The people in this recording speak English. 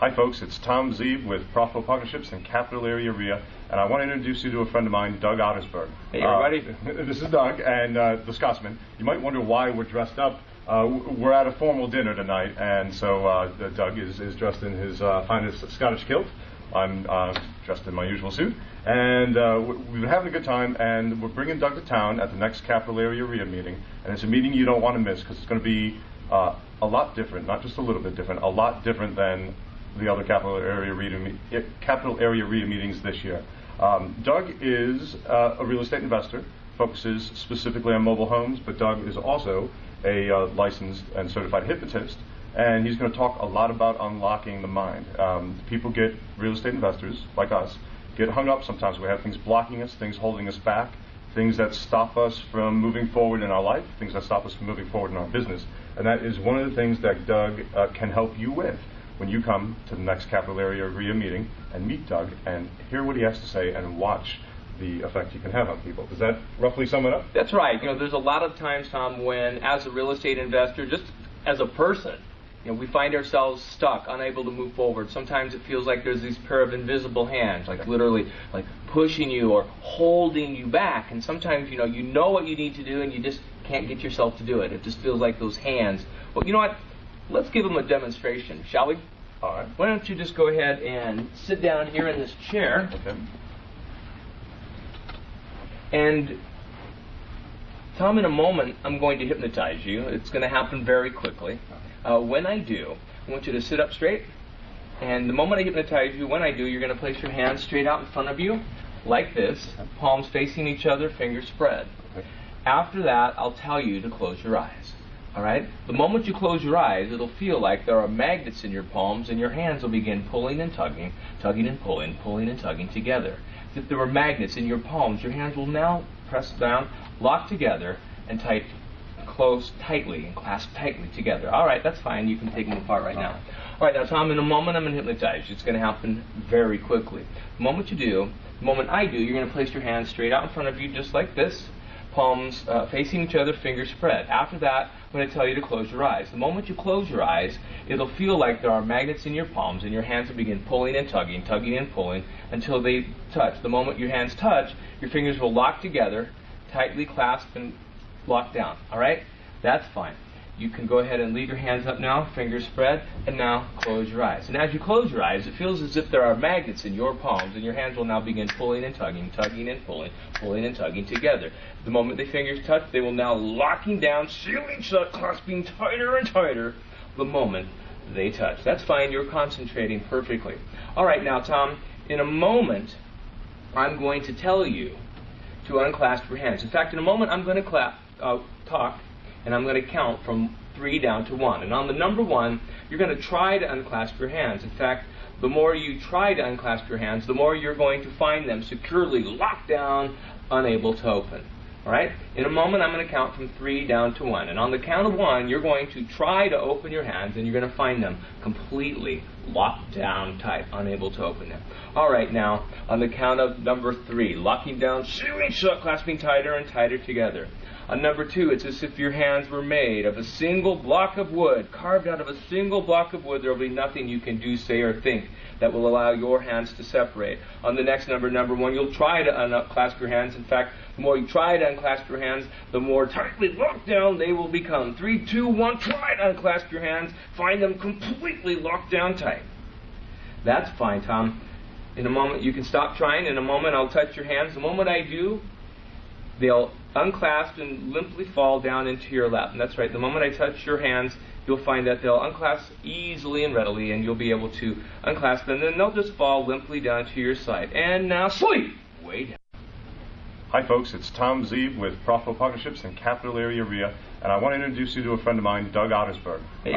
Hi folks, it's Tom Zeeb with Profitable Partnerships and Capital Area REIA, and I want to introduce you to a friend of mine, Doug Ottersberg. Hey everybody. This is Doug, and the Scotsman. You might wonder why we're dressed up. We're at a formal dinner tonight, and so Doug is dressed in his finest Scottish kilt. I'm dressed in my usual suit, and we've been having a good time, and we're bringing Doug to town at the next Capital Area REIA meeting, and it's a meeting you don't want to miss because it's going to be a lot different, not just a little bit different, a lot different than the other Capital Area REIA meetings this year. Doug is a real estate investor, focuses specifically on mobile homes, but Doug is also a licensed and certified hypnotist, and he's going to talk a lot about unlocking the mind. People real estate investors like us, get hung up sometimes. We have things blocking us, things holding us back, things that stop us from moving forward in our life, things that stop us from moving forward in our business. And that is one of the things that Doug can help you with when you come to the next Capital Area REIA meeting and meet Doug and hear what he has to say and watch the effect you can have on people. Does that roughly sum it up? That's right. You know, there's a lot of times, Tom, when as a real estate investor, just as a person, you know, we find ourselves stuck, unable to move forward. Sometimes it feels like there's these pair of invisible hands, like literally like pushing you or holding you back. And sometimes, you know what you need to do and you just can't get yourself to do it. It just feels like those hands. Well, you know what? Let's give them a demonstration, shall we? All right. Why don't you just go ahead and sit down here in this chair. Okay. And Tom, in a moment, I'm going to hypnotize you. It's going to happen very quickly. When I do, I want you to sit up straight. And the moment I hypnotize you, when I do, you're going to place your hands straight out in front of you, like this, palms facing each other, fingers spread. Okay. After that, I'll tell you to close your eyes. All right? The moment you close your eyes, it'll feel like there are magnets in your palms, and your hands will begin pulling and tugging, tugging and pulling, pulling and tugging together. As if there were magnets in your palms, your hands will now press down, lock together, and close tightly and clasp tightly together. All right, that's fine. You can take them apart right now. All right, now, Tom, in a moment, I'm going to hypnotize you. It's going to happen very quickly. The moment you do, the moment I do, you're going to place your hands straight out in front of you, just like this, palms facing each other, fingers spread. After that, I'm going to tell you to close your eyes. The moment you close your eyes, it'll feel like there are magnets in your palms, and your hands will begin pulling and tugging, tugging and pulling, until they touch. The moment your hands touch, your fingers will lock together, tightly clasp and lock down. All right? That's fine. You can go ahead and leave your hands up now, fingers spread, and now close your eyes. And as you close your eyes, it feels as if there are magnets in your palms, and your hands will now begin pulling and tugging, tugging and pulling, pulling and tugging together. The moment the fingers touch, they will now locking down, sealing shut, clasping tighter and tighter the moment they touch. That's fine. You're concentrating perfectly. All right, now, Tom, in a moment, I'm going to tell you to unclasp your hands. In fact, in a moment, I'm going to talk, and I'm going to count from 3 down to 1. And on the number 1, you're going to try to unclasp your hands. In fact, the more you try to unclasp your hands, the more you're going to find them securely locked down, unable to open. All right? In a moment, I'm going to count from 3 down to 1. And on the count of 1, you're going to try to open your hands, and you're going to find them completely locked down tight, unable to open them. All right, now, on the count of number 3, locking down, sealing shut, clasping tighter and tighter together. On number 2, it's as if your hands were made of a single block of wood, carved out of a single block of wood. There will be nothing you can do, say, or think that will allow your hands to separate. On the next number 1, you'll try to unclasp your hands. In fact, the more you try to unclasp your hands, the more tightly locked down they will become. 3, 2, 1, try to unclasp your hands. Find them completely locked down tight. That's fine, Tom. In a moment, you can stop trying. In a moment, I'll touch your hands. The moment I do, they'll unclasp and limply fall down into your lap. And that's right. The moment I touch your hands, you'll find that they'll unclasp easily and readily, and you'll be able to unclasp them. And then they'll just fall limply down to your side. And now sleep. Way down. Hi folks, it's Tom Zeeb with Profitable Partnerships and Capital Area REIA, and I want to introduce you to a friend of mine, Doug Ottersberg. Hey,